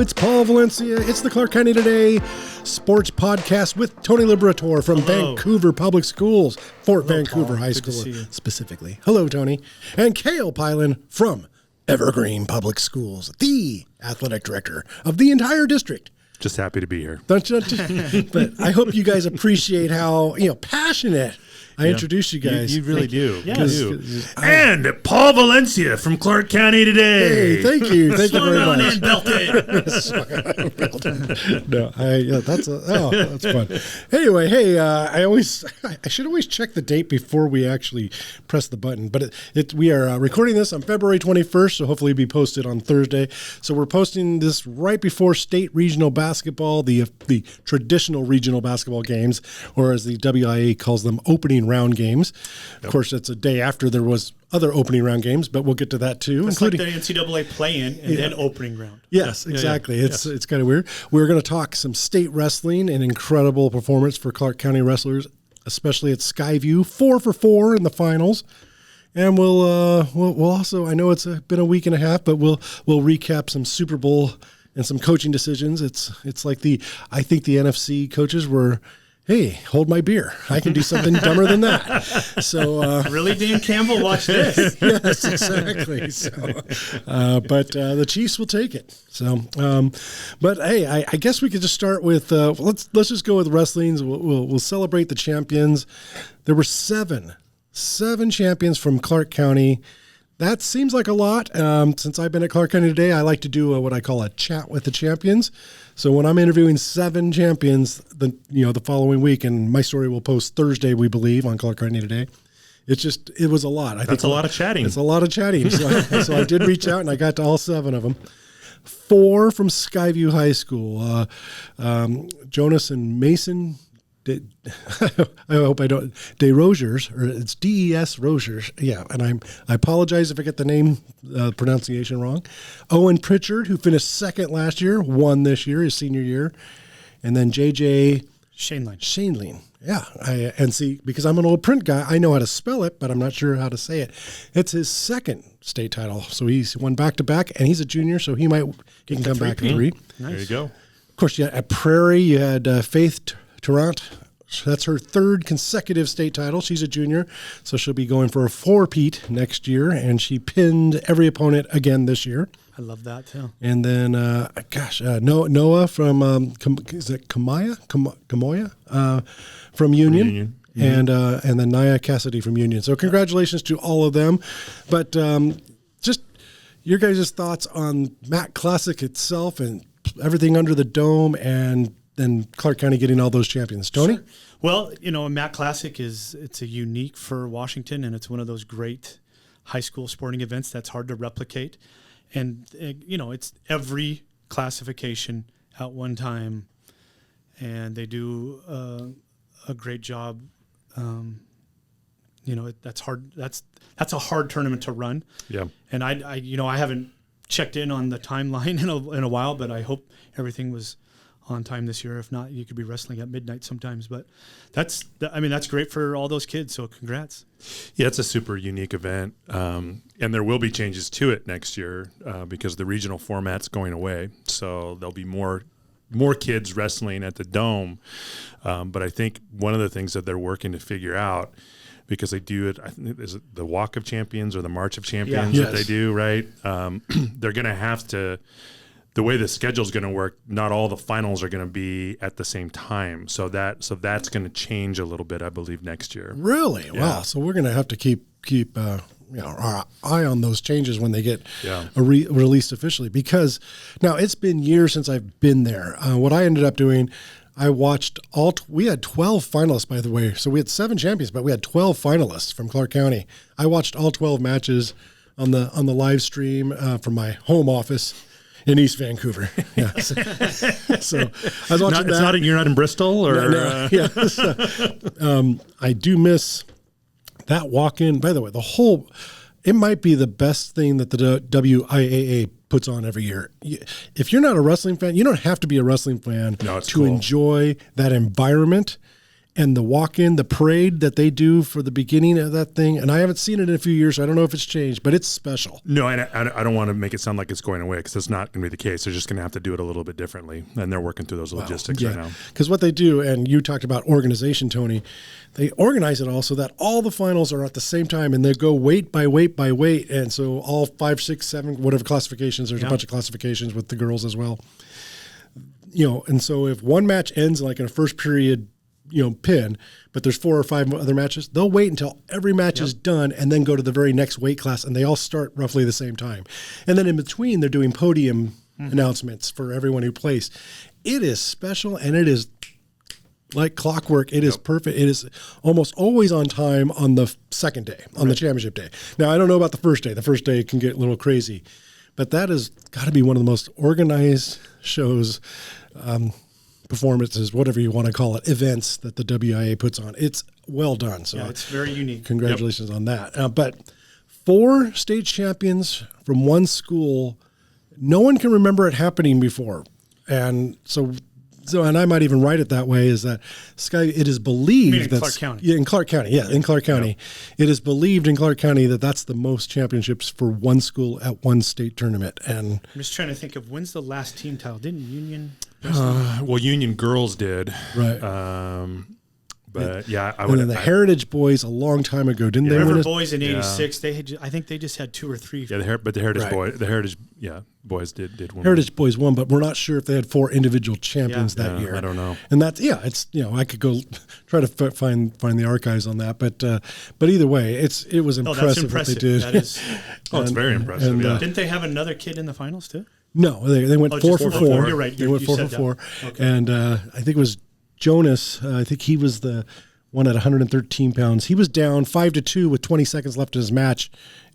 it's Paul Valencia. It's the Clark County Today Sports Podcast with Tony Liberatore from Vancouver Public Schools, Fort Vancouver Paul. High Good School to see you. specifically. Hello, Tony. And Cale Piland from Evergreen Public Schools, the athletic director of the entire district. Just happy to be here. But I hope you guys appreciate how passionate I introduced you guys. You really do. Yeah. You do. And Paul Valencia from Clark County Today. Hey, thank you. Thank you very Swung on much. and belted. No, that's fun. Anyway, hey, I should always check the date before we actually press the button. But we are recording this on February 21st, so hopefully it'll be posted on Thursday. So we're posting this right before state regional basketball, the traditional regional basketball games, or as the WIAA calls them, opening round games. Of course, it's a day after there was other opening round games, but we'll get to that too. It's like the NCAA play-in and then opening round. Yes, exactly. It's kind of weird. We're going to talk some state wrestling, an incredible performance for Clark County wrestlers, especially at Skyview, 4 for 4 in the finals. And we'll also, I know it's been a week and a half, but we'll recap some Super Bowl and some coaching decisions. It's like I think the NFC coaches were, hey, hold my beer. I can do something dumber than that. So Really, Dan Campbell? Watch this. yes, exactly. So, but the Chiefs will take it. So, but hey, I guess we could just start with let's just go with wrestlings. We'll celebrate the champions. There were seven champions from Clark County. That seems like a lot. Since I've been at Clark County Today, I like to do what I call a chat with the champions. So when I'm interviewing 7 champions, the following week, and my story will post Thursday, we believe, on Clark County Today. It was a lot. That's a lot of chatting. It's a lot of chatting. So I did reach out, and I got to all 7 of them. 4 from Skyview High School. Jonas and Mason. I hope I don't. De Rogers, or it's DES Rogers. Yeah, and I apologize if I get the name pronunciation wrong. Owen Pritchard, who finished second last year, won this year, his senior year, and then JJ Shaneline. Yeah, and see, because I'm an old print guy, I know how to spell it, but I'm not sure how to say it. It's his second state title, so he's won back to back, and he's a junior, so he can come back to 3. Nice. There you go. Of course, at Prairie, you had Faith Tarrant. That's her 3rd consecutive state title. She's a junior, so she'll be going for a 4-peat next year, and she pinned every opponent again this year. I love that too. And then, Noah from is it Kamoya from Union, and then Nia Cassidy from Union. So congratulations to all of them. But just your guys' thoughts on Mac Classic itself and everything under the dome, and then Clark County getting all those champions. Tony? Sure. Well, Mac Classic it's a unique for Washington, and it's one of those great high school sporting events that's hard to replicate. And, it's every classification at one time, and they do a great job. That's hard. That's a hard tournament to run. Yeah. And I haven't checked in on the timeline in a while, but I hope everything was on time this year. If not, you could be wrestling at midnight sometimes. But that's great for all those kids. So congrats. Yeah, it's a super unique event, and there will be changes to it next year because the regional format's going away. So there'll be more kids wrestling at the Dome. But I think one of the things that they're working to figure out, because they do it, I think is it the Walk of Champions or the March of Champions that they do, right? They're going to have to. The way the schedule is going to work, not all the finals are going to be at the same time. So that's going to change a little bit, I believe, next year. Really? Yeah. Wow. So we're going to have to keep our eye on those changes when they get released officially. Because now it's been years since I've been there. What I ended up doing, I watched we had 12 finalists, by the way. So we had 7 champions, but we had 12 finalists from Clark County. I watched all 12 matches on the live stream from my home office in East Vancouver. Yeah. So I was watching that. You're not in Bristol? Or No. Yeah. So, I do miss that walk-in. By the way, it might be the best thing that the WIAA puts on every year. If you're not a wrestling fan, you don't have to be a wrestling fan to cool. enjoy that environment and the walk-in, the parade that they do for the beginning of that thing, and I haven't seen it in a few years, so I don't know if it's changed, but it's special. No, and I don't want to make it sound like it's going away, because that's not going to be the case. They're just going to have to do it a little bit differently, and they're working through those logistics right now. Because what they do, and you talked about organization, Tony, they organize it all so that all the finals are at the same time, and they go weight by weight by weight, and so all 5, 6, 7, whatever classifications, there's a bunch of classifications with the girls as well. And so if one match ends like in a first period pin, but there's 4 or 5 other matches, they'll wait until every match is done and then go to the very next weight class, and they all start roughly the same time. And then in between, they're doing podium announcements for everyone who placed. It is special, and it is like clockwork. It is perfect. It is almost always on time on the second day, on the championship day. Now, I don't know about the first day. The first day can get a little crazy, but that has got to be one of the most organized shows, performances, whatever you want to call it, events that the WIAA puts on. It's well done. So it's very unique. Congratulations on that. But 4 state champions from one school, no one can remember it happening before. And so and I might even write it that way, is that it is believed that Clark County. Yeah, in Clark County. Yeah, in Clark County. It is believed in Clark County that that's the most championships for one school at one state tournament. And I'm just trying to think of when's the last team title. Didn't Union? Well, Union girls did. Right. But I would. And then the Heritage boys a long time ago, didn't they? River boys in '86. They had, I think they just had 2 or 3. Yeah, but the Heritage boys did win. Heritage boys won, but we're not sure if they had 4 individual champions that year. I don't know. And that's it's I could go try to find the archives on that, but either way, it was impressive what they did. That is. It's very impressive. Didn't they have another kid in the finals too? No, they went 4 for 4. You're right. They went 4 for 4, and I think it was Jonas. I think he was the one at 113 pounds. He was down 5-2 with 20 seconds left in his match,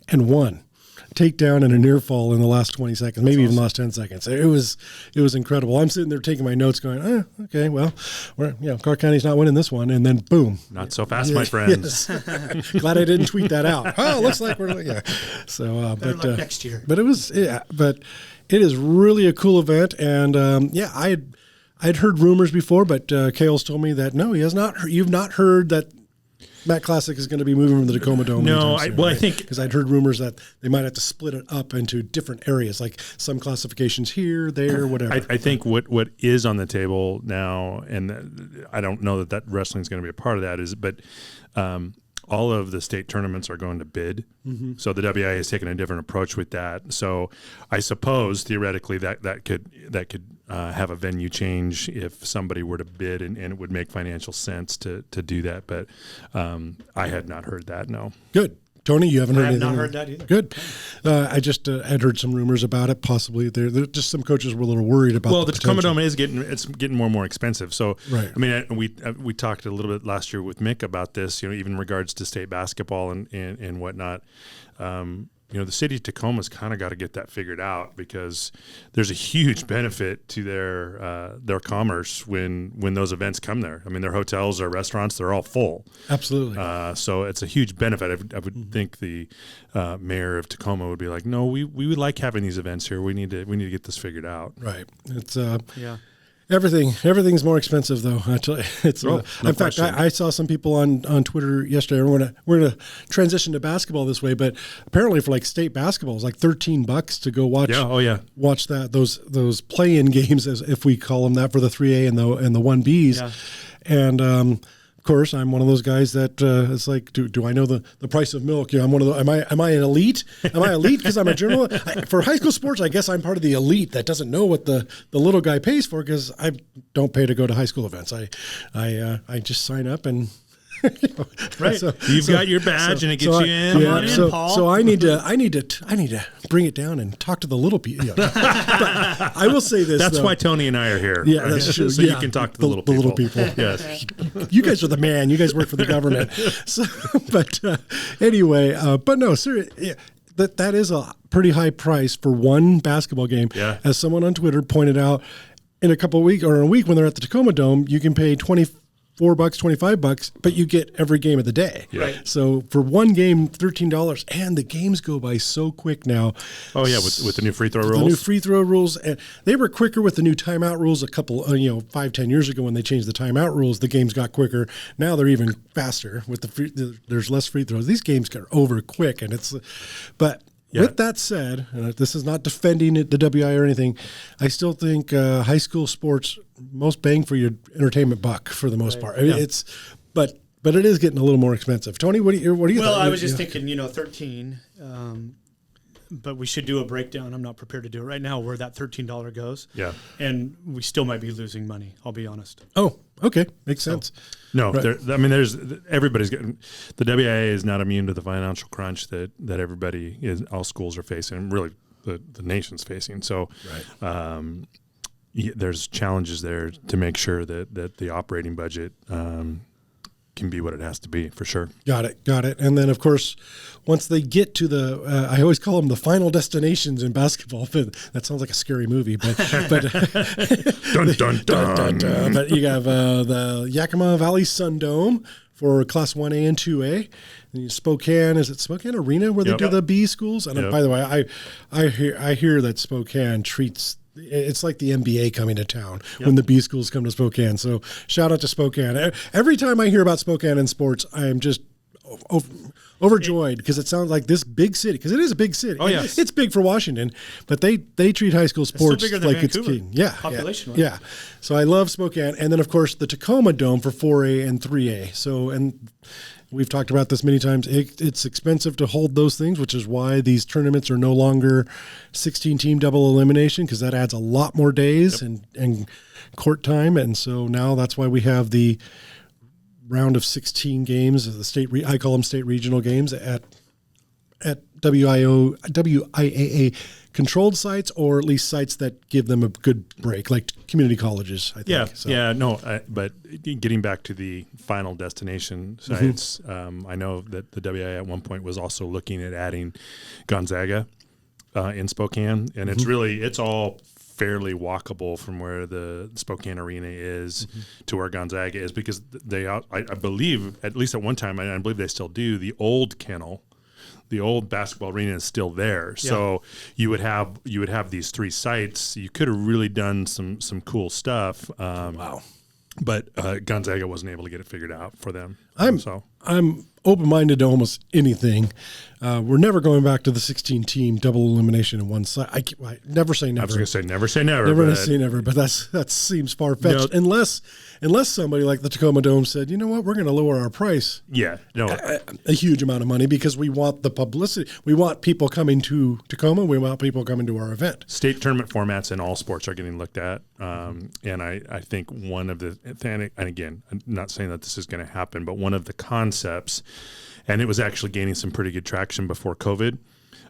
and won. Takedown and a near fall in the last 20 seconds, maybe even the last 10 seconds. It was incredible. I'm sitting there taking my notes, going, okay, well, Clark County's not winning this one, and then boom, not so fast, my friends. Yes. Glad I didn't tweet that out. Looks like we're So, but next year. But it was but it is really a cool event, and I'd heard rumors before, but Cale's told me that no, he has not. You've not heard that Matt Classic is going to be moving from the Tacoma Dome. No, I think because I'd heard rumors that they might have to split it up into different areas, like some classifications here, there, whatever. I think what is on the table now, and I don't know that wrestling is going to be a part of that, but all of the state tournaments are going to bid. Mm-hmm. So the WIAA is taking a different approach with that. So I suppose theoretically that could have a venue change if somebody were to bid, and it would make financial sense to do that. But I had not heard that. No. Good. Tony, you haven't heard anything? I have not heard that either. Good. I just had heard some rumors about it. Possibly, there just some coaches were a little worried about. Well, the Tacoma Dome is getting more and more expensive. So, right. I mean, we talked a little bit last year with Mick about this. Even in regards to state basketball and whatnot. The city of Tacoma's kind of got to get that figured out, because there's a huge benefit to their commerce when those events come there. I mean, their hotels, their restaurants, they're all full. Absolutely. So it's a huge benefit. I would think the mayor of Tacoma would be like, no, we would like having these events here. We need to get this figured out. Right. It's Everything's more expensive, though. Actually, in fact, I saw some people on Twitter yesterday. We're gonna transition to basketball this way, but apparently for like state basketball, it's like $13 to go watch. Watch those play-in games, as if we call them that, for the 3A and the 1Bs, and. Of course, I'm one of those guys that it's like, do I know the price of milk? I'm one of the. Am I an elite? Am I elite because I'm a journalist? For high school sports, I guess I'm part of the elite that doesn't know what the little guy pays for, because I don't pay to go to high school events. I just sign up and. Right. So you've got your badge and it gets you in. Come on in, Paul. So I need to bring it down and talk to the little people. But I will say this. That's why Tony and I are here. Yeah, that's true. So you can talk to the little people. The little people. Yes. You guys are the man. You guys work for the government. So, but anyway, but no, seriously, that is a pretty high price for one basketball game. Yeah. As someone on Twitter pointed out, in a week when they're at the Tacoma Dome, you can pay $25 $4, $25, but you get every game of the day. Right. So for one game, $13, and the games go by so quick now. Oh yeah, with the new free throw rules. The new free throw rules, and they were quicker with the new timeout rules a couple, 5-10 years ago when they changed the timeout rules. The games got quicker. Now they're even faster with there's less free throws. These games get over quick, and but. Yeah. With that said, and this is not defending the WIAA or anything, I still think high school sports most bang for your entertainment buck for the most part. I mean, but it is getting a little more expensive. Tony, what do you think? Well, I was just thinking, 13, but we should do a breakdown. I'm not prepared to do it right now where that $13 goes. Yeah, and we still might be losing money. I'll be honest. Oh, okay, makes sense. No, right. There's everybody's getting. The WIAA is not immune to the financial crunch that everybody is. All schools are facing, and really the nation's facing. So, there's challenges there to make sure that the operating budget can be what it has to be, for sure. Got it. And then, of course, once they get to the, I always call them the final destinations in basketball. That sounds like a scary movie, but dun, dun, dun. Dun, dun. But you have the Yakima Valley Sun Dome for Class 1A and 2A. And Spokane, is it Spokane Arena where they do the B schools? And by the way, I hear that Spokane treats. It's like the NBA coming to town when the B schools come to Spokane. So shout out to Spokane. Every time I hear about Spokane in sports, I am just overjoyed because it sounds like this big city, because it is a big city. Oh, yes. It's big for Washington, but they treat high school sports like Vancouver, it's king. Yeah. Population-wise. Yeah. So I love Spokane. And then, of course, the Tacoma Dome for 4A and 3A. So, and we've talked about this many times. It's expensive to hold those things, which is why these tournaments are no longer 16-team double elimination, because that adds a lot more days and court time. And so now that's why we have the round of 16 games of the state. I call them state regional games at WIAA controlled sites, or at least sites that give them a good break, like community colleges, I think. But getting back to the final destination sites, I know that the WIAA at one point was also looking at adding Gonzaga in Spokane, and it's all fairly walkable from where the Spokane Arena is to where Gonzaga is, because I believe, at least at one time, I believe they still do, the old kennel. The old basketball arena is still there, so you would have these three sites. You could have really done some cool stuff. Wow! But Gonzaga wasn't able to get it figured out for them. I'm open-minded to almost anything. We're never going back to the 16-team double elimination in one site. I never say never. I was going to say never say never. Never going to say never, but that seems far-fetched. Unless somebody like the Tacoma Dome said, you know what, we're going to lower our price. Yeah, no, a huge amount of money, because we want the publicity. We want people coming to Tacoma. We want people coming to our event. State tournament formats in all sports are getting looked at, and I think one of the, and again, I'm not saying that this is going to happen, but one of the concepts, and it was actually gaining some pretty good traction before COVID,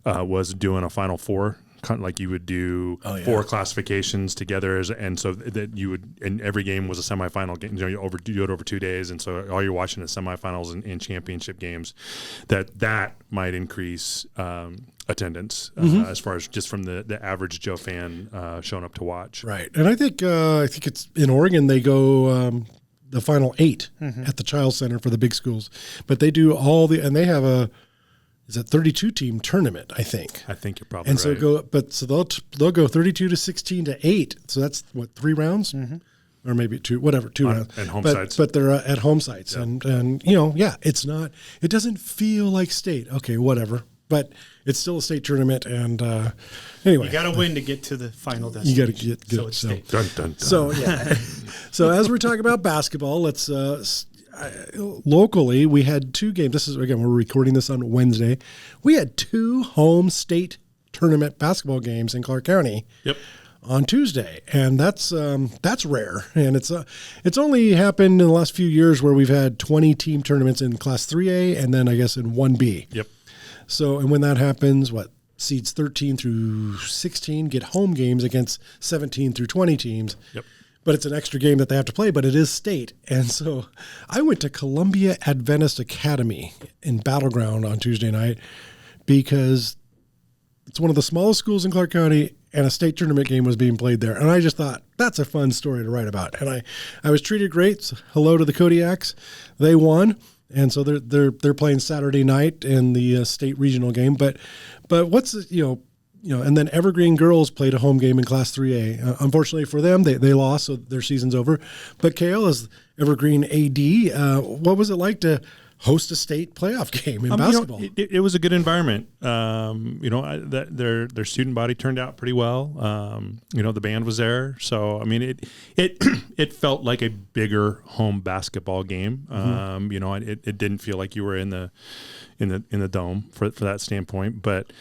was doing a Final Four, like you would do 4 classifications together, and so that you would, and every game was a semifinal game. You do it over 2 days, and so all you're watching is semifinals and championship games. That might increase attendance as far as just from the average Joe fan showing up to watch. Right, and I think it's in Oregon they go. The final 8 at the Child Center for the big schools, but they do and they have a 32-team tournament, I think. I think you're probably right. And so they'll go 32 to 16 to 8. So that's what, 3 rounds, or maybe 2 rounds. And home sites, but they're at home sites, and it's not. It doesn't feel like state. Okay, whatever. But it's still a state tournament, and anyway, you got to win to get to the final destination. You got to get good. So, dun, dun, dun. So as we're talking about basketball, let's locally we had 2 games. This is, again, we're recording this on Wednesday. We had 2 home state tournament basketball games in Clark County. Yep. On Tuesday, and that's rare, and it's only happened in the last few years where we've had 20 team tournaments in Class 3A, and then I guess in 1B. Yep. So, and when that happens, seeds 13 through 16 get home games against 17 through 20 teams. Yep. But it's an extra game that they have to play, but it is state. And so I went to Columbia Adventist Academy in Battleground on Tuesday night because it's one of the smallest schools in Clark County, and a state tournament game was being played there. And I just thought, that's a fun story to write about. And I was treated great. So hello to the Kodiaks. They won. And so they're playing Saturday night in the state regional game. But what's, and then Evergreen girls played a home game in Class 3A. Unfortunately for them, they lost, so their season's over. But Cale is Evergreen AD. What was it like to host a state playoff game in basketball? It was a good environment. Their student body turned out pretty well. The band was there, so I mean, it felt like a bigger home basketball game. It didn't feel like you were in the dome for that standpoint, but.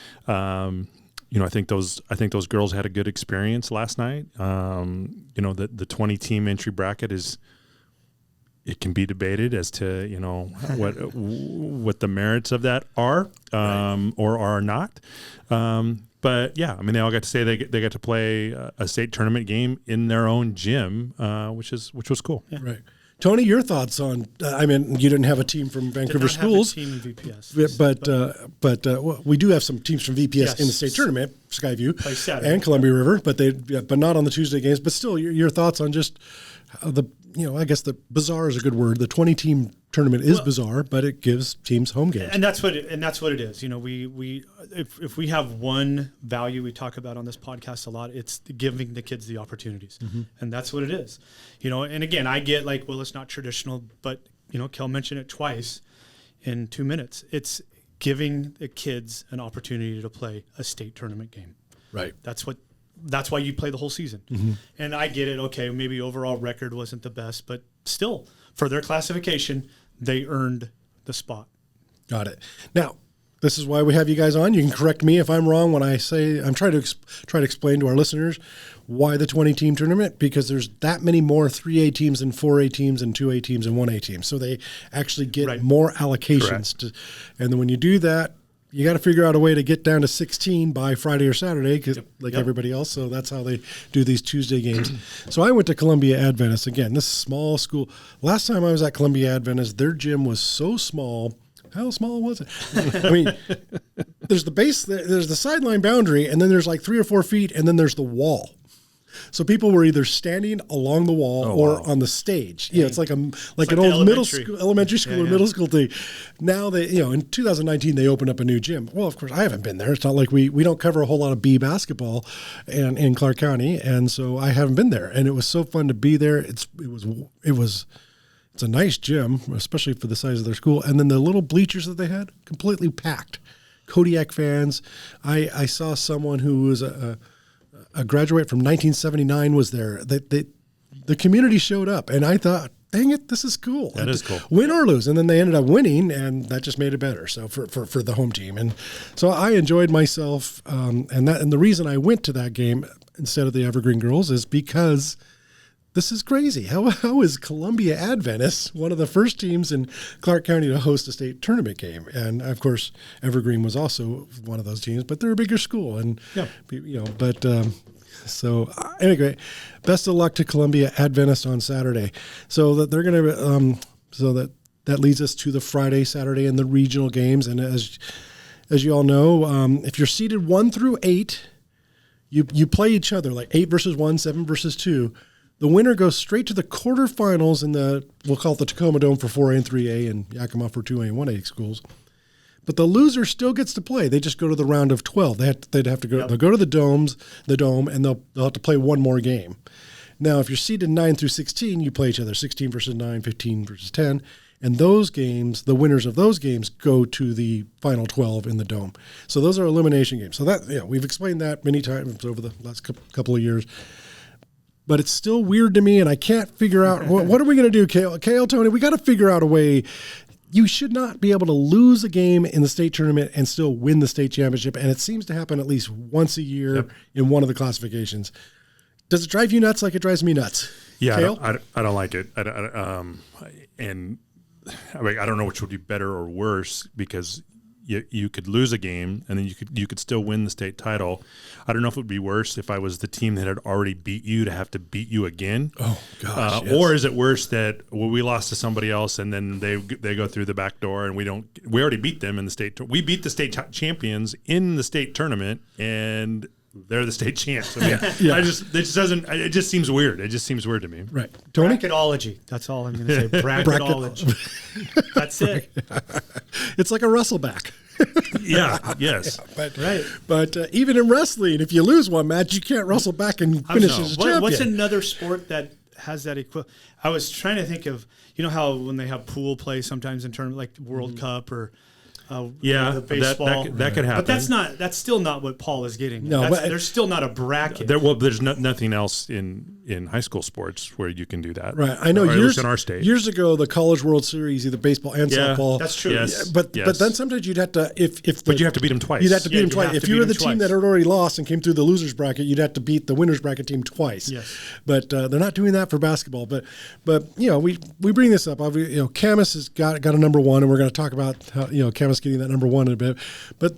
I think those girls had a good experience last night. The 20-team entry bracket it can be debated as to what the merits of that are or are not. But yeah, I mean, they all got to say they got to play a state tournament game in their own gym, which was cool. Yeah. Right. Tony, your thoughts on? You didn't have a team from Vancouver Schools, team in VPS, but we do have some teams from VPS in the state tournament, Skyview and Columbia River, but not on the Tuesday games. But still, your thoughts on just I guess the bizarre is a good word. The 20-team tournament is bizarre, but it gives teams home games, and that's what it is. If we have one value we talk about on this podcast a lot, it's giving the kids the opportunities, and that's what it is. And again, I get it's not traditional, but Kel mentioned it twice in 2 minutes. It's giving the kids an opportunity to play a state tournament game. Right. That's why you play the whole season. Mm-hmm. And I get it. Okay, maybe overall record wasn't the best, but still, for their classification, they earned the spot. Got it. Now, this is why we have you guys on. You can correct me if I'm wrong when I say I'm trying to explain to our listeners why the 20-team tournament, because there's that many more 3A teams and 4A teams and 2A teams and 1A teams. So they actually get more allocations. And then when you do that, you got to figure out a way to get down to 16 by Friday or Saturday, everybody else. So that's how they do these Tuesday games. So I went to Columbia Adventist. Again, this small school. Last time I was at Columbia Adventist, their gym was so small. How small was it? I mean, there's the base, there's the sideline boundary, and then there's 3 or 4 feet, and then there's the wall. So people were either standing along the wall or on the stage. It's like an old elementary school or middle school thing. Now in 2019 they opened up a new gym. Well, of course I haven't been there. It's not like we don't cover a whole lot of B basketball in Clark County, and so I haven't been there. And it was so fun to be there. It's a nice gym, especially for the size of their school. And then the little bleachers that they had, completely packed. Kodiak fans. I saw someone who was a graduate from 1979 was there. The community showed up, and I thought, dang it, this is cool. That is cool. Win or lose, and then they ended up winning, and that just made it better. So for the home team, and so I enjoyed myself. And the reason I went to that game instead of the Evergreen girls is because this is crazy. How is Columbia Adventist one of the first teams in Clark County to host a state tournament game? And of course, Evergreen was also one of those teams, but they're a bigger school. And so anyway, best of luck to Columbia Adventist on Saturday. So that they're going to that leads us to the Friday, Saturday, and the regional games. And as you all know, if you're seeded 1 through 8, you play each other 8 versus 1, 7 versus 2. The winner goes straight to the quarterfinals in we'll call it the Tacoma Dome for 4A and 3A and Yakima for 2A and 1A schools. But the loser still gets to play. They just go to the round of 12. They'd have to go. Yep. They'll go to the dome, and they'll have to play one more game. Now, if you're seeded 9 through 16, you play each other 16 versus 9, 15 versus 10. And those games, the winners of those games go to the final 12 in the dome. So those are elimination games. So we've explained that many times over the last couple of years. But it's still weird to me, and I can't figure out what are we going to do, Cale, Tony? We got to figure out a way. You should not be able to lose a game in the state tournament and still win the state championship, and it seems to happen at least once a year in one of the classifications. Does it drive you nuts like it drives me nuts? Yeah, Cale? I don't like it. I don't know which would be better or worse, because you could lose a game and then you could still win the state title. I don't know if it would be worse if I was the team that had already beat you to have to beat you again. Oh gosh! Yes. Or is it worse that we lost to somebody else and then they go through the back door and we already beat them in the state. We beat the state champions in the state tournament, and they're the state champs. I mean, it just seems weird. It just seems weird to me. Right. Tony? Bracketology. That's all I'm going to say. Bracketology. That's it. It's like a wrestleback. Yeah. Yes. But even in wrestling, if you lose one match, you can't wrestle back and finish as a champion. What's another sport that has that equivalent? I was trying to think of, how when they have pool play sometimes in terms like World Cup or the baseball. That could happen. But that's still not what Paul is getting. No, there's still not a bracket. There's nothing else in high school sports where you can do that. Right. I know years in our state. Years ago, the College World Series, either baseball and softball. That's true. Yes. But then sometimes you'd have to but you have to beat them twice. You'd have to beat them twice. If you were the team that had already lost and came through the losers bracket, you'd have to beat the winners bracket team twice. Yes. But they're not doing that for basketball. But we bring this up. Camas has got a number one, and we're going to talk about how Camas getting that number one in a bit. But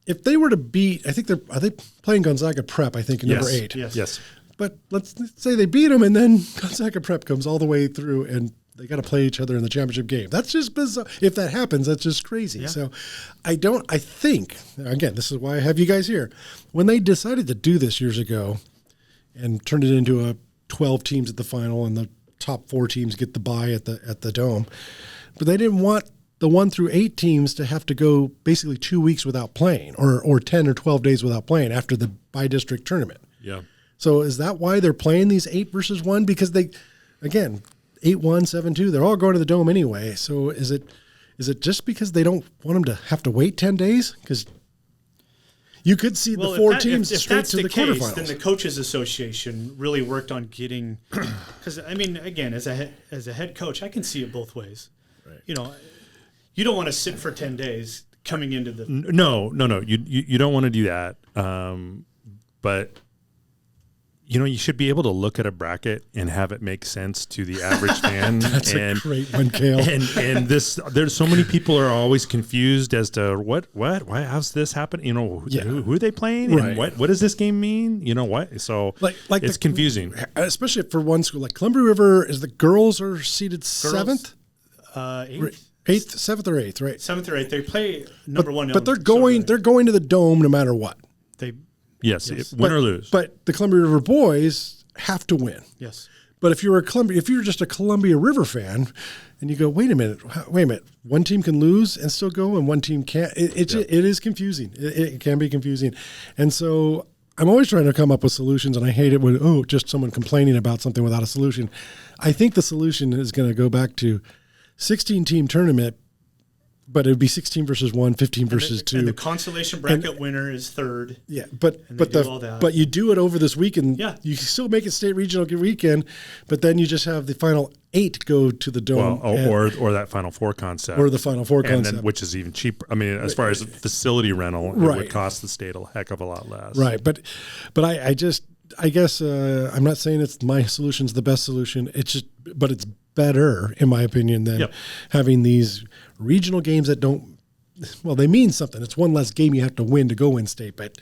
if they were to beat, I think are they playing Gonzaga Prep? I think in number 8. Yes. But let's say they beat them, and then Gonzaga Prep comes all the way through, and they got to play each other in the championship game. That's just bizarre. If that happens, that's just crazy. Yeah. So I think, again, this is why I have you guys here. When they decided to do this years ago and turned it into a 12 teams at the final and the top 4 teams get the bye at the Dome, but they didn't want the 1 through 8 teams to have to go basically 2 weeks without playing or 10 or 12 days without playing after the bi-district tournament. Yeah. So is that why they're playing these 8 versus 1? Because 8-1, 7-2, they're all going to the Dome anyway. So is it just because they don't want them to have to wait 10 days? Because you could see the 4 teams straight to the quarterfinals. Then the Coaches Association really worked on getting – because, I mean, again, as a head coach, I can see it both ways. Right. You don't want to sit for 10 days coming into the – No. You don't want to do that. But – you should be able to look at a bracket and have it make sense to the average fan. That's a great one, Cale. And there's so many people are always confused as to what, why, how's this happen? Who are they playing? Right. And what does this game mean? What? So like it's confusing. Especially for one school. Like Columbia River, the girls are seated 7th? 8th. 8th, 7th or 8th, right? 7th or 8th. They play number 1. But they're going to the Dome no matter what. Yes. Win or lose. But the Columbia River boys have to win. Yes. But if you're just a Columbia River fan, and you go, wait a minute, one team can lose and still go, and one team can't. It is confusing. It can be confusing, and so I'm always trying to come up with solutions, and I hate it when just someone complaining about something without a solution. I think the solution is going to go back to 16-team tournament. But it would be 16 versus 1, 15 versus 2. And the consolation bracket winner is 3rd. Yeah, but you do it over this weekend. Yeah. You still make it state regional weekend, but then you just have the final 8 go to the Dome. Or that Final Four concept. Or the Final Four concept. Which is even cheaper. I mean, as far as facility rental, it would cost the state a heck of a lot less. Right, but I guess I'm not saying it's my solution's the best solution. But it's better, in my opinion, than having these regional games that they mean something. It's one less game you have to win to go in state, but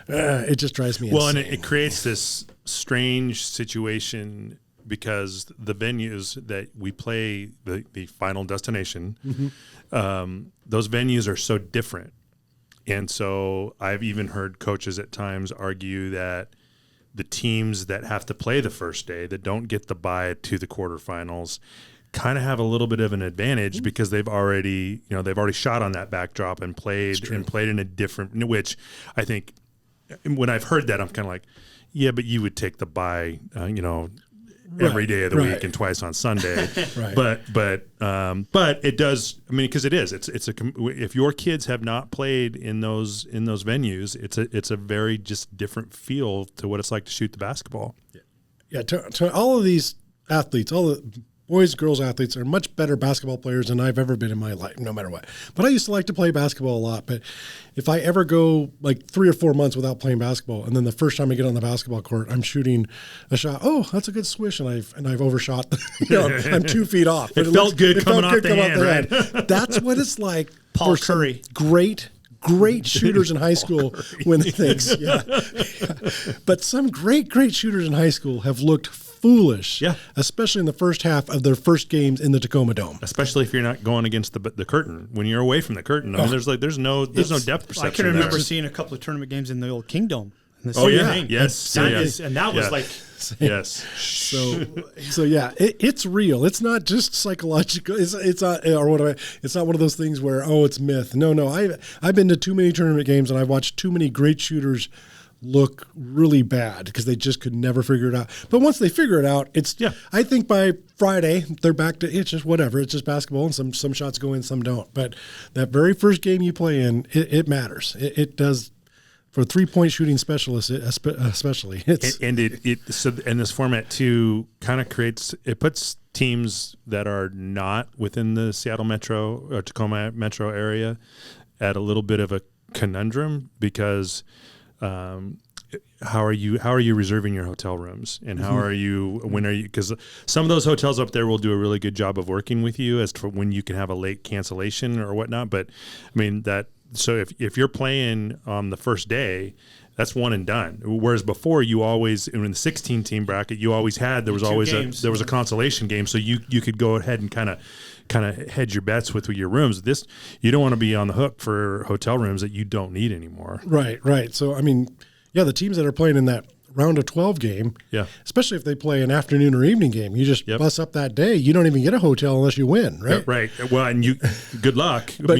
it just drives me insane. Well, and it creates this strange situation because the venues that we play, the final destination, those venues are so different. And so I've even heard coaches at times argue that the teams that have to play the first day that don't get the bye to the quarterfinals kind of have a little bit of an advantage because they've already shot on that backdrop and played in a different, which I think when I've heard that, I'm kind of like, yeah, but you would take the bye, every day of the week and twice on Sunday. But it does. I mean, because if your kids have not played in those venues, it's a very just different feel to what it's like to shoot the basketball. Yeah. To all of these athletes, all the boys, girls athletes are much better basketball players than I've ever been in my life, no matter what. But I used to like to play basketball a lot. But if I ever go like 3 or 4 months without playing basketball, and then the first time I get on the basketball court, I'm shooting a shot. Oh, that's a good swish, and I've overshot. I'm 2 feet off. It felt good coming off the hand, right? That's what it's like. Paul Curry, great shooters in high school when things. Yeah. But some great shooters in high school have looked foolish, especially in the first half of their first games in the Tacoma Dome. Especially if you're not going against the curtain. When you're away from the curtain, I mean, there's no depth perception. I can remember seeing a couple of tournament games in the old Kingdom. And the Oh, same yeah. thing. Yes. And that was like, Yes. So yeah, it's real. It's not just psychological. It's not, or what? It's not one of those things where it's myth. No. I've been to too many tournament games and I've watched too many great shooters look really bad because they just could never figure it out. But once they figure it out, I think by Friday they're back to it's just whatever. It's just basketball, and some shots go in, some don't. But that very first game you play in, it matters. It does. For 3-point shooting specialists, especially, and this format too kind of puts teams that are not within the Seattle metro or Tacoma metro area at a little bit of a conundrum because how are you reserving your hotel rooms, and when are you because some of those hotels up there will do a really good job of working with you as to when you can have a late cancellation or whatnot. But I mean that. So if you're playing on the first day, that's one and done. Whereas before, you always in the 16-team bracket, you always had there was a consolation game, so you could go ahead and kind of hedge your bets with your rooms. This you don't want to be on the hook for hotel rooms that you don't need anymore. Right. So I mean, the teams that are playing in that round of 12 game, especially if they play an afternoon or evening game, you just bus up that day. You don't even get a hotel unless you win, right? Right. Well, and good luck. But,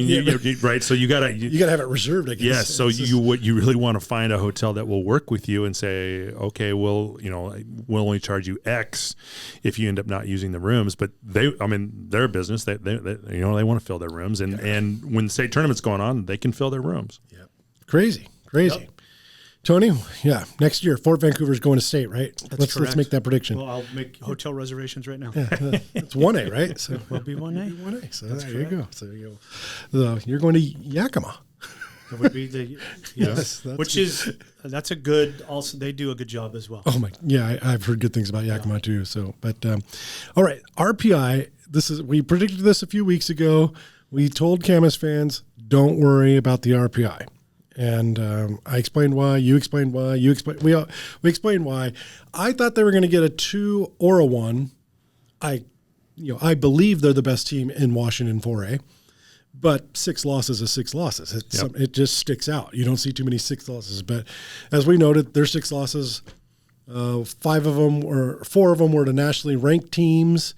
right. So you gotta have it reserved, I guess. Yes. So you really want to find a hotel that will work with you and say, okay, we'll only charge you X if you end up not using the rooms. But they're a business. They want to fill their rooms, and when state tournament's going on, they can fill their rooms. Yeah. Crazy. Yep. Tony, next year Fort Vancouver's going to state, right? Let's make that prediction. Well, I'll make hotel reservations right now. It's 1A, right? So we'll be 1A. 1A. So there you go. So you're going to Yakima. That would be the that's a good. Also, they do a good job as well. Oh my, I've heard good things about Yakima too. So, but all right, RPI. We predicted this a few weeks ago. We told Camas fans, don't worry about the RPI. And I explained why. You explained why. We explained why. I thought they were going to get a 2 or a 1. I believe they're the best team in Washington 4A, but 6 losses is 6 losses. It just sticks out. You don't see too many 6 losses. But as we noted, their 6 losses, 4 of them were to nationally ranked teams.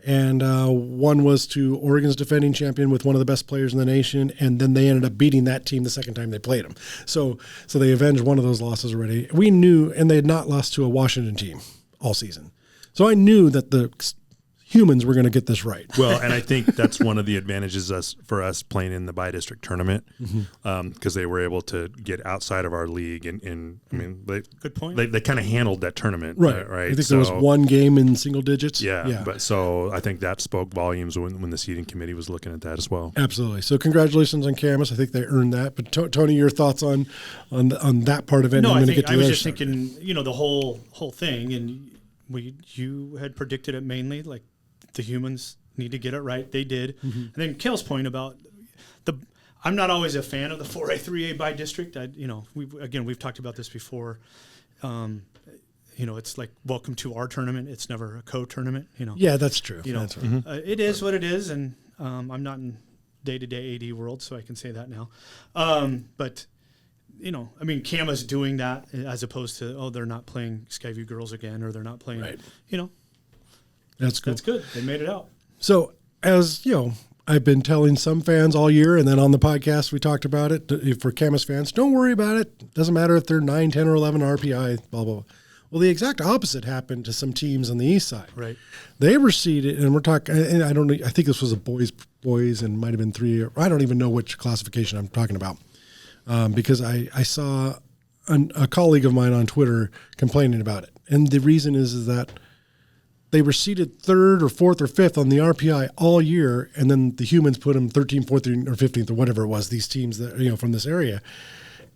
And one was to Oregon's defending champion with one of the best players in the nation, and then they ended up beating that team the second time they played them. So they avenged one of those losses already. We knew, and they had not lost to a Washington team all season. So I knew that the humans were going to get this right. Well, and I think that's one of the advantages for us playing in the bi-district tournament because they were able to get outside of our league. And I mean, good point. They kind of handled that tournament. Right. Right. I think there was one game in single digits. Yeah. But so I think that spoke volumes when the seating committee was looking at that as well. Absolutely. So congratulations on Camas. I think they earned that. But Tony, your thoughts on that part of it? No, I was just thinking, the whole thing, and you had predicted it mainly like, the humans need to get it right. They did. Mm-hmm. And then Cale's point about I'm not always a fan of the 4A, 3A by district. We've talked about this before. It's like, welcome to our tournament. It's never a co-tournament, Yeah, that's true. That's right. It is what it is. And I'm not in day-to-day AD world, so I can say that now. But Cama's doing that as opposed to, they're not playing Skyview girls again, or they're not playing, right. That's cool. That's good. They made it out. So, as I've been telling some fans all year, and then on the podcast we talked about it, for Camas fans, don't worry about it. Doesn't matter if they're 9, 10, or 11 RPI, blah, blah, blah. Well, the exact opposite happened to some teams on the east side. Right. They were seeded, and we're talking, and I think this was a boys and might have been 3, or I don't even know which classification I'm talking about, because I saw a colleague of mine on Twitter complaining about it. And the reason is that they were seeded 3rd or 4th or 5th on the RPI all year, and then the humans put them 13th, 14th, or 15th, or whatever it was, these teams that from this area.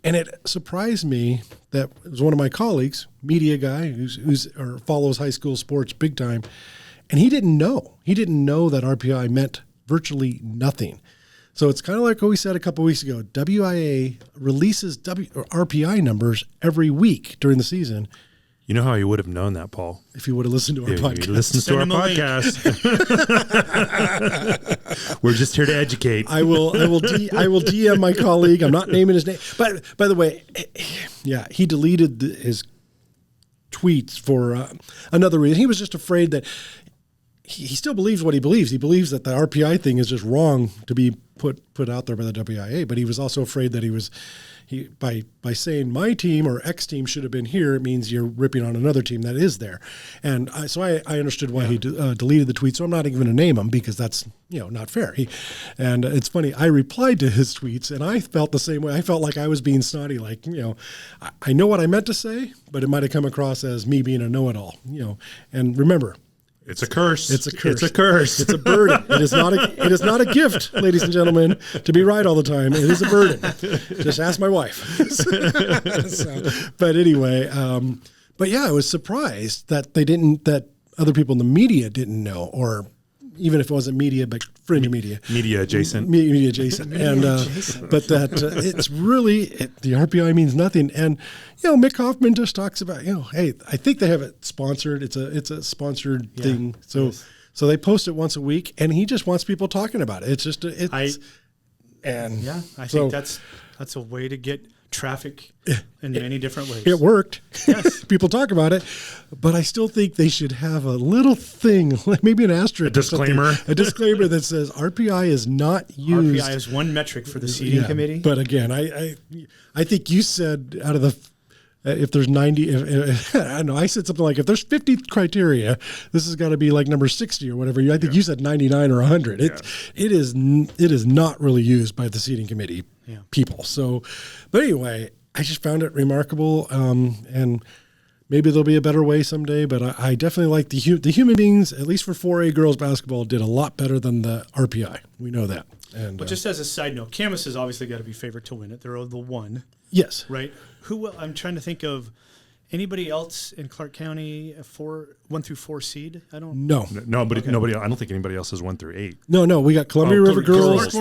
And it surprised me that it was one of my colleagues, media guy, who's follows high school sports big time, and he didn't know. He didn't know that RPI meant virtually nothing. So it's kind of like what we said a couple of weeks ago. WIAA releases RPI numbers every week during the season. You know how you would have known that, Paul? If you would have listened to our podcast. He listens to our podcast. We're just here to educate. I will DM my colleague. I'm not naming his name. But by the way, yeah, he deleted his tweets for another reason. He was just afraid that he still believes what he believes. He believes that the RPI thing is just wrong to be put out there by the WIAA. But he was also afraid that by saying my team or X team should have been here, it means you're ripping on another team that is there. And so I understood why he deleted the tweet. So I'm not even going to name him because that's not fair. And it's funny. I replied to his tweets and I felt the same way. I felt like I was being snotty. Like I know what I meant to say, but it might have come across as me being a know-it-all. And remember. It's a curse. It's a curse. It's a curse. It's a burden. It is not a gift, ladies and gentlemen, to be right all the time. It is a burden. Just ask my wife. But anyway, but yeah, I was surprised that that other people in the media didn't know, or even if it wasn't media, but fringe media. Media adjacent. Media adjacent. But that it's really, the RPI means nothing. And, Mick Hoffman just talks about, hey, I think they have it sponsored. It's a sponsored thing. So they post it once a week and he just wants people talking about it. It's just, I think that's a way to get traffic in many different ways. It worked. Yes. People talk about it, but I still think they should have a little thing, maybe an asterisk. A disclaimer that says RPI is not used. RPI is one metric for the seating committee. But again, I think you said out of the, if there's 90, I don't know, I said something like, if there's 50 criteria, this has got to be like number 60 or whatever. I think you said 99 or 100. It is not really used by the seating committee people. So, but anyway, I just found it remarkable. And maybe there'll be a better way someday, but I definitely like the human beings, at least for 4A girls basketball, did a lot better than the RPI. We know that. And just as a side note, Camas has obviously got to be favored to win it. They're the one. Yes. Right. I'm trying to think of anybody else in Clark County 1 through 4 seed. I don't. Nobody. I don't think anybody else has 1 through 8. No. We got Columbia River girls.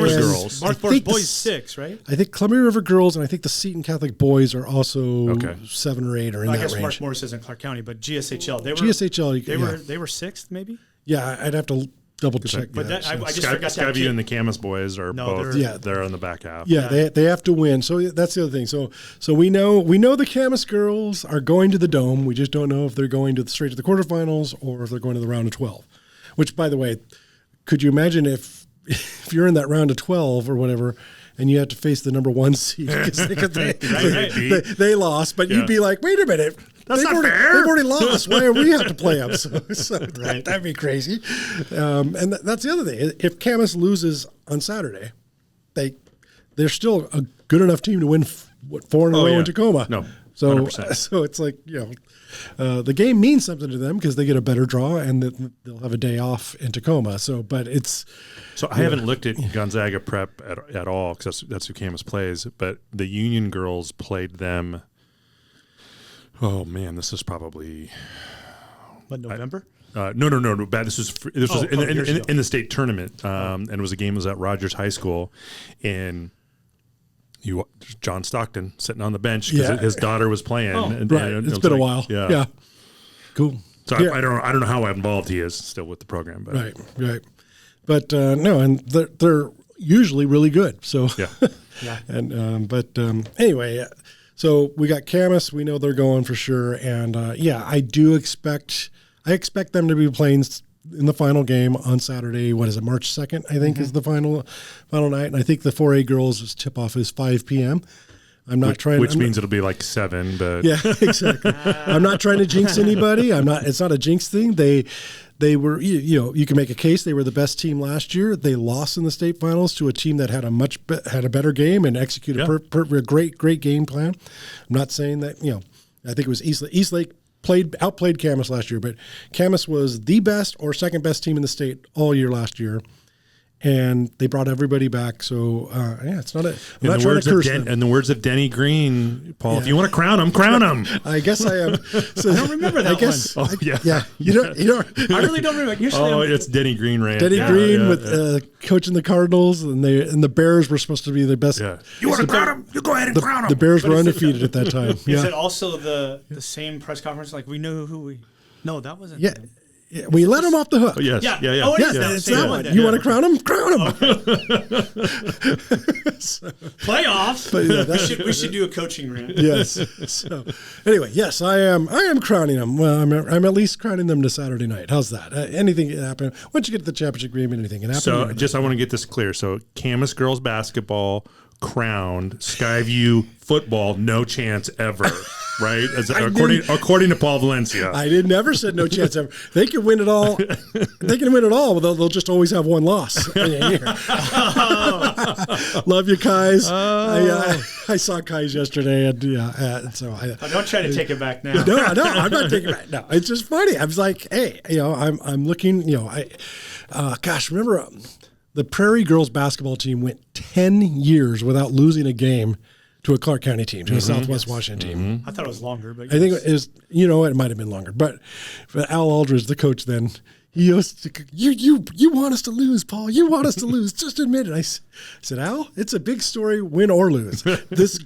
Markmore boys 6, right? I think Columbia River girls and I think the Seton Catholic boys are also 7 or 8 or in that range. I guess Markmore says in Clark County, but GSHL. They were 6th maybe. Yeah, I'd have to double check. But I just forgot that. Skyview and the Camas boys are both. They're on the back half. Yeah, they have to win. So that's the other thing. So we know the Camas girls are going to the Dome. We just don't know if they're going straight to the quarterfinals or if they're going to the round of 12. Which, by the way, could you imagine if you're in that round of 12 or whatever, and you have to face the number 1 seed because they lost, but you'd be like, wait a minute. That's not fair. They've already lost. Why do we have to play them? So that'd be crazy. And that's the other thing. If Camas loses on Saturday, they're still a good enough team to win 4 in a row in Tacoma. No, 100%. So it's like the game means something to them because they get a better draw and they'll have a day off in Tacoma. So I haven't looked at Gonzaga Prep at all because that's who Camas plays. But the Union girls played them. Oh man, this is probably November? No. Bad. This was in the state tournament, and it was a game. It was at Rogers High School, and John Stockton sitting on the bench because his daughter was playing. It's been a while. Yeah. Cool. So I don't know how involved he is still with the program, but right. But no, and they're usually really good. So and anyway. So we got Camas. We know they're going for sure, and I expect them to be playing in the final game on Saturday. What is it, March 2nd? I think is the final night, and I think the 4A girls' tip-off is 5 p.m. Which means it'll be like 7, but yeah, exactly. I'm not trying to jinx anybody. It's not a jinx thing. They were, you can make a case they were the best team last year. They lost in the state finals to a team that had a better game and executed a great game plan. I'm not saying that, I think it was Eastlake outplayed Camas last year, but Camas was the best or second best team in the state all year last year. and they brought everybody back. So it's not a. I'm not trying to curse them. In the words of Denny Green, Paul, if you want to crown him, crown him. I guess I am. So, I don't remember that one. Oh, yeah. Yeah, you don't. I really don't remember. Usually it's Denny Green, right? Denny Green with coaching the Cardinals, and the Bears were supposed to be the best. Yeah. You want to crown him? You go ahead and crown him. The Bears were undefeated at that time. Is it also the same press conference? Like we knew who we. No, that wasn't. Yeah. We let him off the hook. Oh, yes. Yeah. Yeah. Oh, It's that one. You want to crown him? Crown him. Playoffs. But, we should do a coaching rant. Yes. So anyway, yes, I am crowning them. Well, I'm at least crowning them to Saturday night. How's that? Anything can happen once you get to the championship game. Anything can happen. So I want to get this clear. So Camas girls basketball crowned, Skyview football no chance ever. Right, according to Paul Valencia, I never said no chance ever. They can win it all. They can win it all, but they'll just always have one loss. Love you, Kais. I saw Kais yesterday, and so don't try to take it back now. No, I'm not taking it back. No, it's just funny. I was like, hey, I'm looking. Remember the Prairie girls basketball team went 10 years without losing a game to a Clark County team, to a Southwest Washington team. I thought it was longer, but I think it is. It might have been longer. But Al Aldridge, the coach, then he used to, you want us to lose, Paul. You want us to lose. Just admit it. I said, Al, it's a big story, win or lose. This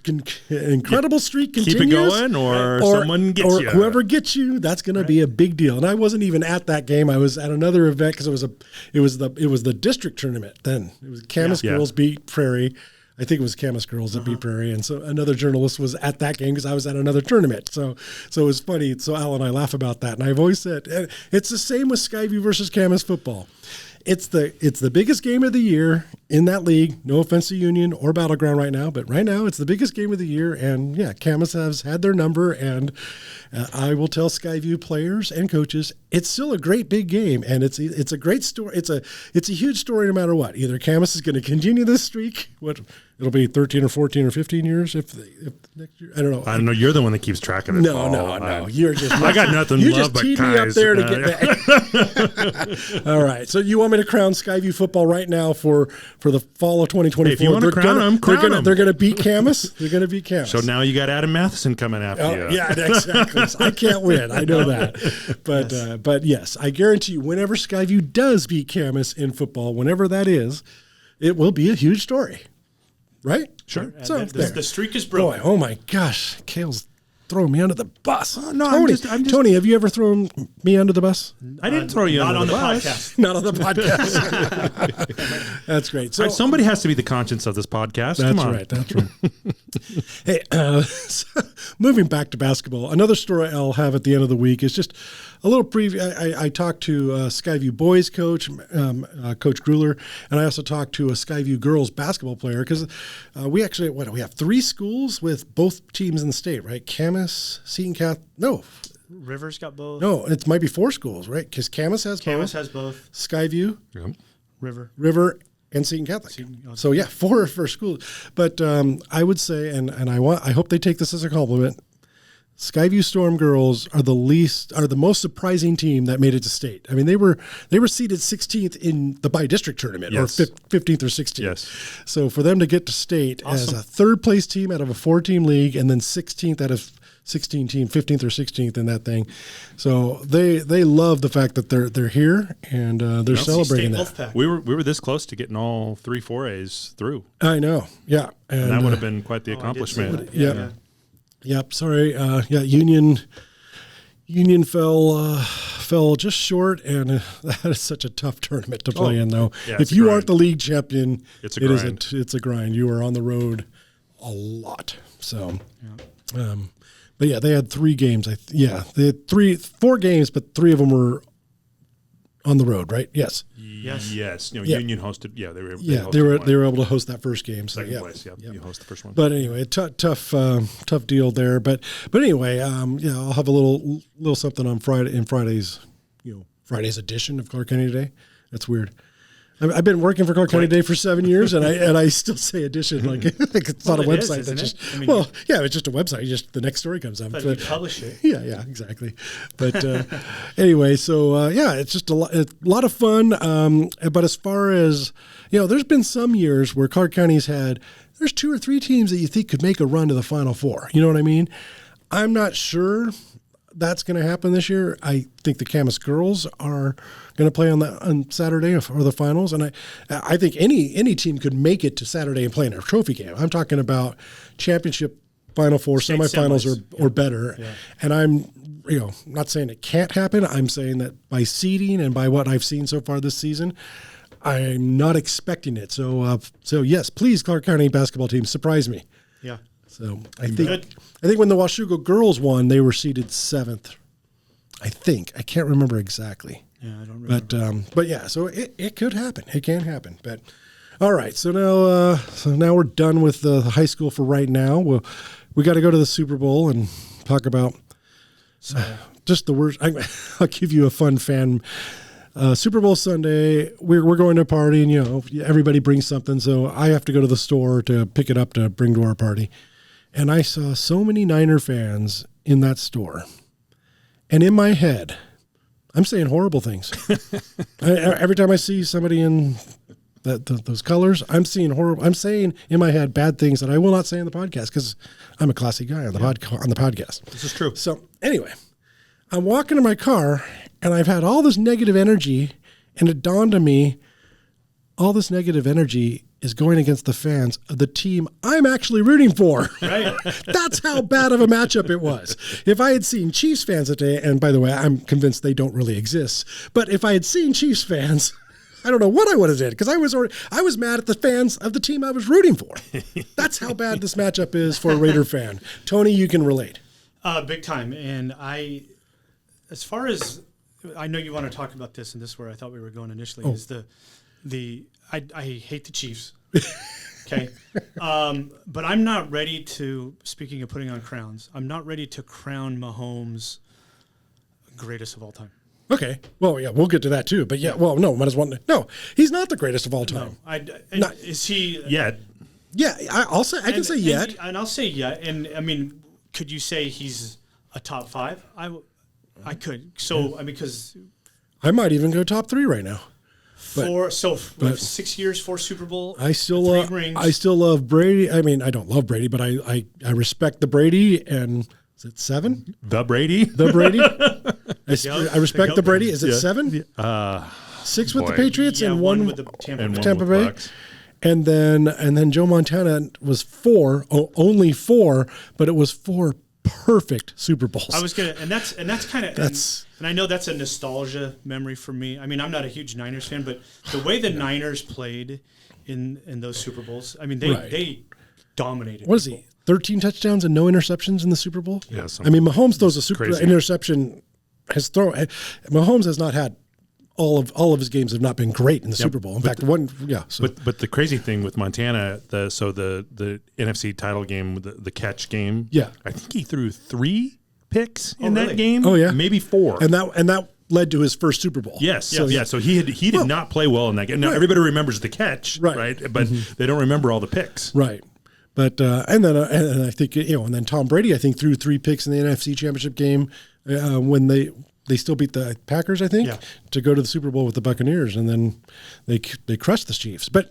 incredible streak continues. Keep it going, or someone gets you. Or whoever gets you, that's going to be a big deal. And I wasn't even at that game. I was at another event because it was the district tournament then. It was Camas girls beat Prairie. I think it was Camas girls that beat Prairie, and so another journalist was at that game because I was at another tournament. So it was funny. So Al and I laugh about that, and I've always said it's the same with Skyview versus Camas football. It's the biggest game of the year in that league. No offense to Union or Battleground right now, but right now it's the biggest game of the year. And Camas has had their number. And I will tell Skyview players and coaches, it's still a great big game, and it's a great story. It's a huge story no matter what. Either Camas is going to continue this streak. It'll be 13 or 14 or 15 years if next year. I don't know. I don't know. You're the one that keeps track of it. No. You're just. I got nothing. You love just teed but me up there to get back. All right. So you want me to crown Skyview football right now for the fall of 2024? Hey, if you want to crown them, they're going to beat Camas. They're going to beat Camas. So now you got Adam Matheson coming after you. Yeah, exactly. So I can't win. I know that. But yes, I guarantee you, whenever Skyview does beat Camas in football, whenever that is, it will be a huge story. Right? Sure. So the streak is broken. Boy, oh my gosh, Cale's throwing me under the bus. No, Tony, I'm just Tony, have you ever thrown me under the bus? I didn't throw you under the bus. Podcast. Not on the podcast. That's great. So somebody has to be the conscience of this podcast. That's Come on. right. That's right. Hey, so moving back to basketball, another story I'll have at the end of the week is just a little preview. I talked to Skyview boys coach, Coach Gruler, and I also talked to a Skyview girls basketball player because we actually, we have 3 schools with both teams in the state, right? Camas, Seton Catholic, no. River's got both. No, it might be 4 schools, right? Because Camas has both. Skyview, River, and Seton Catholic. So 4 schools. But I would say, and I hope they take this as a compliment, Skyview Storm girls are the most surprising team that made it to state. I mean, they were seeded 16th in the by-district tournament, or 15th or 16th. Yes. So for them to get to state as a third-place team out of a 4-team league, and then 16th out of 16 team, 15th or 16th in that thing. So they love the fact that they're here and they're celebrating that. We were this close to getting all 3 4As through. I know. Yeah. And that would have been quite the accomplishment. Yep. Sorry. Union fell just short, and that is such a tough tournament to play in, though. Yeah, if you aren't the league champion, it's a grind. It's a grind. You are on the road a lot. So, but yeah, they had 3 games. They had 4 games, but 3 of them were on the road, right? Yes. Union hosted. Yeah, they were able to host that first game. So Second place. You host the first one. But anyway, tough deal there. But anyway, I'll have a little something on Friday in Friday's edition of Clark County Today. That's weird. I've been working for Clark County Today for 7 years, and I still say edition like it's not a website. It's just a website. Just the next story comes up. But you publish it. Yeah, exactly. But anyway, so it's just a lot of fun. But as far as there's been some years where Clark County's there's 2 or 3 teams that you think could make a run to the Final Four. You know what I mean? I'm not sure that's going to happen this year. I think the Camas girls are going to play on Saturday for the finals, and I think any team could make it to Saturday and play in a trophy game. I'm talking about championship, Final Four, semifinals or better. Yeah. And I'm not saying it can't happen. I'm saying that by seeding and by what I've seen so far this season, I'm not expecting it. So yes, please, Clark County basketball team, surprise me. Yeah. So I think when the Washougal girls won, they were seeded 7th. I think. I can't remember exactly. Yeah, I don't remember. But yeah, so it could happen. It can happen. But all right, so now we're done with the high school for right now. We got to go to the Super Bowl and talk about just the worst. I'll give you a fun fan. Super Bowl Sunday, we're going to a party, and everybody brings something. So I have to go to the store to pick it up to bring to our party. And I saw so many Niner fans in that store. And in my head, I'm saying horrible things. Every time I see somebody in those colors, I'm seeing horrible. I'm saying in my head bad things that I will not say on the podcast because I'm a classy guy on the podcast. This is true. So anyway, I'm walking to my car, and I've had all this negative energy, and it dawned on me, all this negative energy is going against the fans of the team I'm actually rooting for. Right. That's how bad of a matchup it was. If I had seen Chiefs fans today, and by the way, I'm convinced they don't really exist, but if I had seen Chiefs fans, I don't know what I would have did, because I was mad at the fans of the team I was rooting for. That's how bad this matchup is for a Raider fan. Tony, you can relate. Big time. And as far as I know, you want to talk about this, and this is where I thought we were going initially. Is I hate the Chiefs. Okay, but I'm not ready to. Speaking of putting on crowns, I'm not ready to crown Mahomes greatest of all time. Okay, well, yeah, we'll get to that too. But yeah, well, no, might as well. No, he's not the greatest of all time. No, is he yet? Yeah, I'll say. I can say yet, and I'll say yet. And I mean, could you say he's a top 5? I could. So because I might even go top 3 right now. With 6 years, 4 Super Bowl, I still 3 rings. I still love Brady. I mean, I don't love Brady, but I respect the Brady. And is it 7? The Brady. I respect the Brady. Is it 7? 6 with the Patriots and 1 with the Tampa Bay. Bucks. And then Joe Montana was 4, only 4, but it was 4 perfect Super Bowls. I was gonna, and that's kind of and I know that's a nostalgia memory for me. I mean, I'm not a huge Niners fan, but the way the Niners played in those Super Bowls, I mean, they dominated. What is he? 13 touchdowns and no interceptions in the Super Bowl? Yeah. I mean, Mahomes throws a super interception. Mahomes has not had all of his games have not been great in the Super Bowl. In fact, one. So. But the crazy thing with Montana, the NFC title game, the catch game. Yeah. I think he threw 3 picks in that game. Oh yeah, maybe 4. And that led to his first Super Bowl. Yes. So So he did not play well in that game. Now everybody remembers the catch, right? But they don't remember all the picks, right? But and I think and then Tom Brady I think threw 3 picks in the NFC Championship game when they still beat the Packers, I think, to go to the Super Bowl with the Buccaneers, and then they crushed the Chiefs. But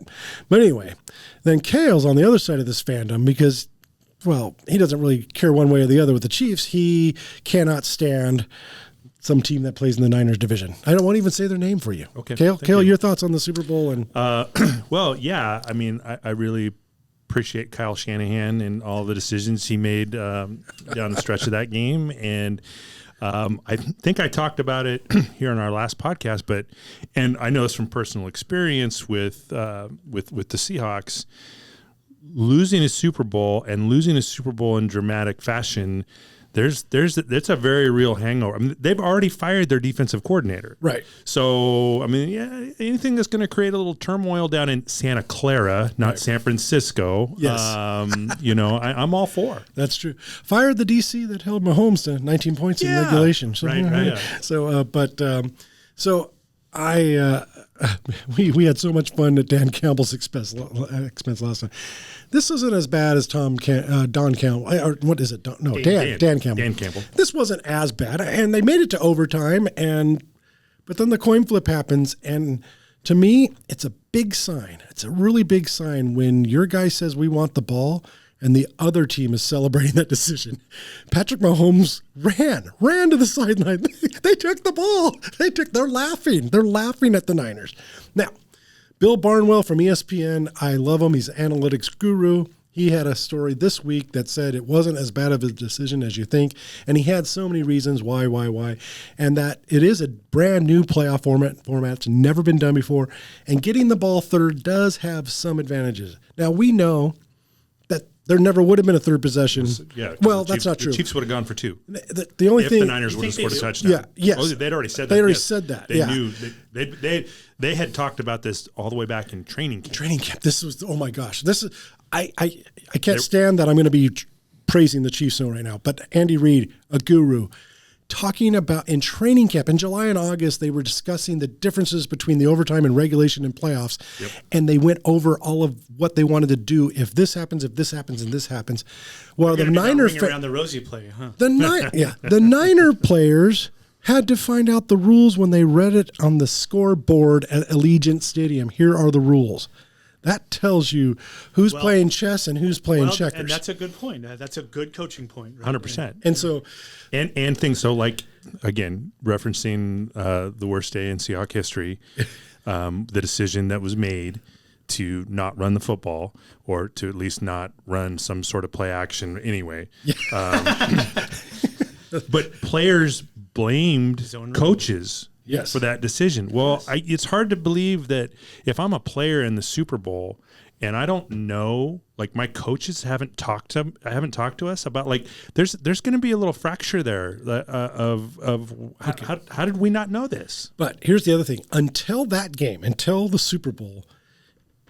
anyway, then Cale's on the other side of this fandom because, well, he doesn't really care one way or the other with the Chiefs. He cannot stand some team that plays in the Niners division. I won't even say their name for you. Okay, Cale, your thoughts on the Super Bowl? And well, yeah, I mean, I really appreciate Kyle Shanahan and all the decisions he made down the stretch of that game, and I think I talked about it here in our last podcast, and I know this from personal experience with the Seahawks, losing a Super Bowl in dramatic fashion. It's a very real hangover. I mean, they've already fired their defensive coordinator. Right. So, I mean, anything that's going to create a little turmoil down in Santa Clara, not San Francisco. Yes. I'm all for. That's true. Fired the DC that held Mahomes to 19 points in regulation. So, right. So, so I we had so much fun at Dan Campbell's expense last time. This isn't as bad as Don Campbell. Or what is it? Dan Campbell. Dan Campbell. This wasn't as bad, and they made it to overtime. But then the coin flip happens, and to me, it's a big sign. It's a really big sign when your guy says we want the ball, and the other team is celebrating that decision. Patrick Mahomes ran to the sideline. They took the ball. They're laughing. They're laughing at the Niners. Now, Bill Barnwell from ESPN, I love him. He's an analytics guru. He had a story this week that said it wasn't as bad of a decision as you think, and he had so many reasons why, and that it is a brand new playoff format. It's never been done before, and getting the ball third does have some advantages. Now, we know that there never would have been a third possession. Yeah. Well, that's not true. The Chiefs would have gone for 2. The only if thing the Niners would have scored a touchdown. Yeah. Yes. Oh, they'd already said that. They already said that. They knew. They had talked about this all the way back in training camp. This was, oh my gosh. This is, I can't stand that I'm going to be praising the Chiefs right now, but Andy Reid, a guru, talking about in training camp in July and August, they were discussing the differences between the overtime and regulation and playoffs. Yep. And they went over all of what they wanted to do. If this happens, and this happens. Well, the Niner around the rosy play, huh? the Niner players had to find out the rules when they read it on the scoreboard at Allegiant Stadium. Here are the rules. That tells you who's playing chess and who's playing checkers. And that's a good point. That's a good coaching point. Right? 100%. And so, and things. So, like again, referencing the worst day in Seahawks history, the decision that was made to not run the football or to at least not run some sort of play action anyway. But players blamed coaches. Yes. For that decision. Well, it's hard to believe that if I'm a player in the Super Bowl and I don't know, like my coaches haven't talked to us about, like there's going to be a little fracture there how did we not know this? But here's the other thing: until that game, until the Super Bowl,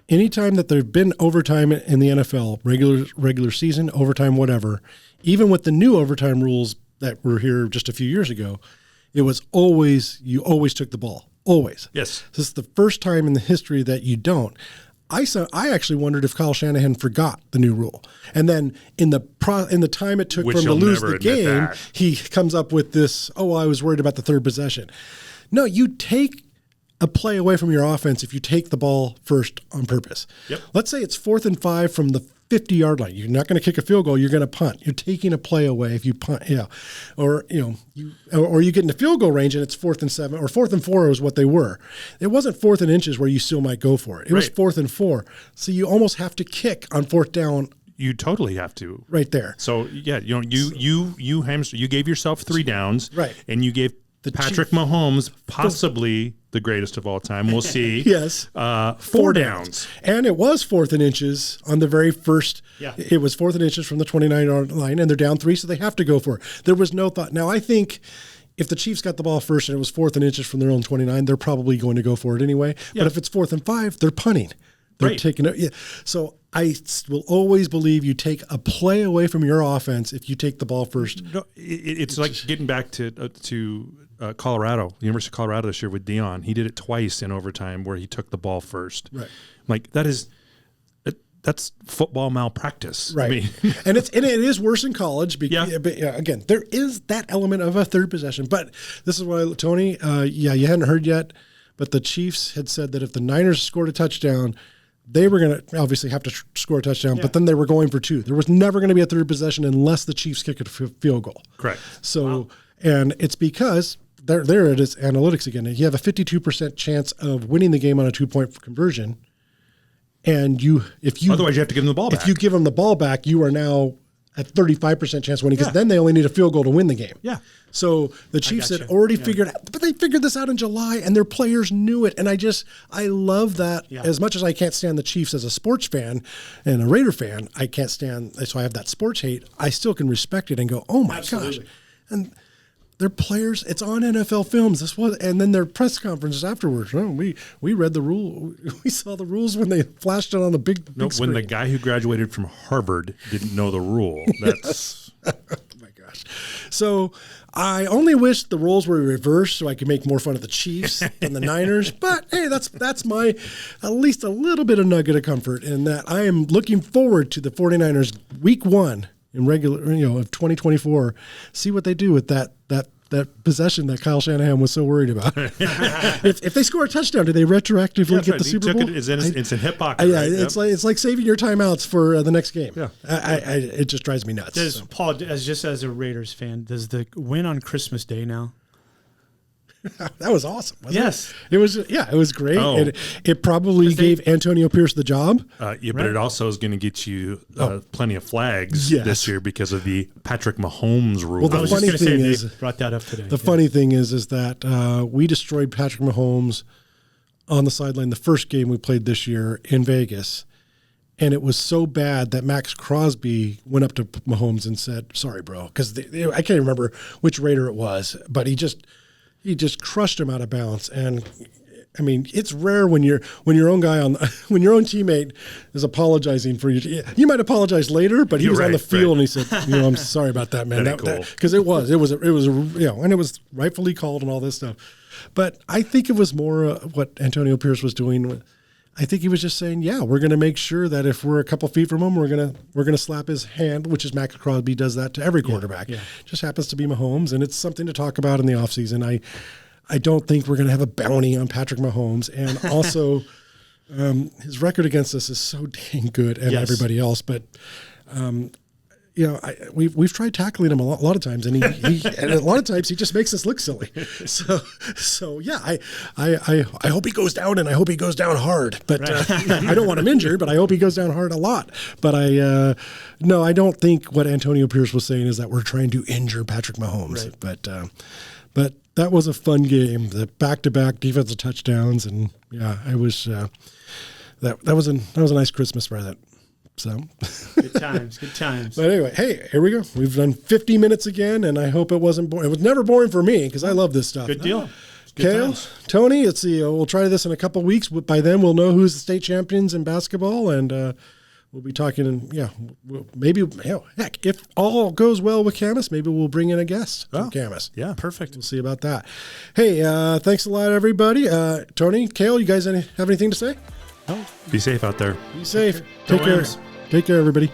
anytime that there've been overtime in the NFL, regular season, overtime, whatever, even with the new overtime rules that were here just a few years ago. It was you always took the ball. Always. Yes. This is the first time in the history that you don't. I actually wondered if Kyle Shanahan forgot the new rule. And then in the time it took for him to lose the game, he comes up with this, I was worried about the third possession. No, you take a play away from your offense if you take the ball first on purpose. Yep. Let's say it's 4th and 5 from the 50-yard line. You're not going to kick a field goal. You're going to punt. You're taking a play away if you punt. Yeah, or you get in the field goal range and it's 4th and 7 or 4th and 4 was what they were. It wasn't 4th and inches where you still might go for it. It was 4th and 4. So you almost have to kick on 4th down. You totally have to right there. So yeah, you gave yourself 3 downs, right, and you gave Patrick Mahomes possibly the greatest of all time. We'll see. Yes. 4 downs. And it was 4th and inches on the very first. Yeah. It was 4th and inches from the 29-yard line, and they're down 3, so they have to go for it. There was no thought. Now, I think if the Chiefs got the ball first and it was 4th and inches from their own 29, they're probably going to go for it anyway. Yeah. But if it's 4th and 5, they're punting. They're taking it. Yeah. So I will always believe you take a play away from your offense if you take the ball first. No, it's like getting back to Colorado, the University of Colorado this year with Dion. He did it twice in overtime where he took the ball first. Right. Like that's football malpractice. Right. I mean, and it is worse in college. But again, there is that element of a third possession. But this is why, Tony, you hadn't heard yet, but the Chiefs had said that if the Niners scored a touchdown, they were going to obviously have to score a touchdown, but then they were going for 2. There was never going to be a third possession unless the Chiefs kick a field goal. Correct. So, and it's because there it is, analytics again. You have a 52% chance of winning the game on a 2-point conversion, and otherwise you have to give them the ball back. If you give them the ball back, you are now at 35% chance winning because then they only need a field goal to win the game. Yeah. So the Chiefs had already figured out, but they figured this out in July, and their players knew it. And I love that. Yeah. As much as I can't stand the Chiefs as a sports fan and a Raider fan, I can't stand. So I have that sports hate. I still can respect it and go, oh my gosh. And their players, it's on NFL films. And then their press conferences afterwards. Oh, we read the rule. We saw the rules when they flashed it on the big screen. When the guy who graduated from Harvard didn't know the rule. That's oh my gosh. So I only wish the roles were reversed so I could make more fun of the Chiefs than the Niners. But hey, that's my at least a little bit of nugget of comfort in that I am looking forward to the 49ers week 1 in regular, of 2024. See what they do with that possession that Kyle Shanahan was so worried about. if they score a touchdown, do they retroactively get the Super Bowl? It's in hip pocket. Yeah, right? It's like saving your timeouts for the next game. Yeah, it just drives me nuts. Paul, as a Raiders fan, does the win on Christmas Day now? That was awesome. Yes, it was. Yeah, it was great. Oh. It probably gave Antonio Pierce the job. But it also is going to get you plenty of flags this year because of the Patrick Mahomes rule. Well, the funny thing is, they brought that up today. The funny thing is that we destroyed Patrick Mahomes on the sideline the first game we played this year in Vegas, and it was so bad that Max Crosby went up to Mahomes and said, "Sorry, bro," because I can't remember which Raider it was, but he just crushed him out of bounds. And I mean, it's rare when your own guy when your own teammate is apologizing for you. You might apologize later, but he was on the field and he said, "I'm sorry about that, man." Because it was, and it was rightfully called and all this stuff. But I think it was more what Antonio Pierce was doing. I think he was just saying, "Yeah, we're going to make sure that if we're a couple feet from him, we're gonna slap his hand," which is Max Crosby does that to every quarterback. Yeah. Just happens to be Mahomes, and it's something to talk about in the offseason. I don't think we're going to have a bounty on Patrick Mahomes, and also his record against us is so dang good, and everybody else. But we've tried tackling him a lot of times, and he and a lot of times he just makes us look silly. So yeah, I hope he goes down, and I hope he goes down hard. But I don't want him injured, but I hope he goes down hard a lot. But I don't think what Antonio Pierce was saying is that we're trying to injure Patrick Mahomes. Right. But that was a fun game. The back-to-back defensive touchdowns, and I was that was a nice Christmas present. So good times. But anyway, hey, here we go. We've done 50 minutes again, and I hope it wasn't boring. It was never boring for me because I love this stuff. Good deal. Cale, Tony, let's see. We'll try this in a couple of weeks. By then, we'll know who's the state champions in basketball, and we'll be talking. Maybe heck, if all goes well with Camas, maybe we'll bring in a guest from Camas. Yeah, perfect. We'll see about that. Hey, thanks a lot, everybody. Tony, Cale, you guys have anything to say? No. Be safe out there. Be safe. Take care. Take care, everybody.